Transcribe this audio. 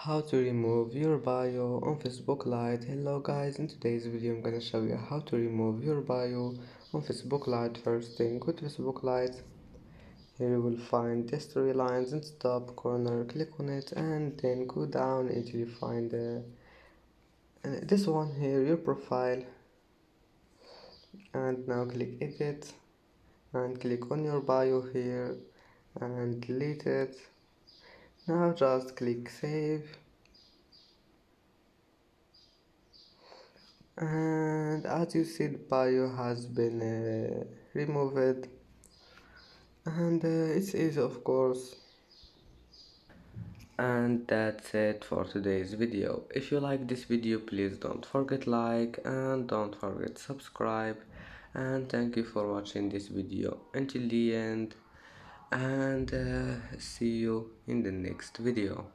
How to remove your bio on Facebook Lite. Hello guys, in today's video I'm gonna show you how to remove your bio on Facebook Lite. First thing, go to Facebook Lite. Here you will find these three lines in the top corner. Click on it and then go down until you find this one here, your profile. And now click edit and click on your bio here and delete it. Now just click save. And as you see, the bio has been removed, and it's easy, of course. And that's it for today's video. If you like this video, please don't forget like and don't forget subscribe, and thank you for watching this video until the end, and see you in the next video.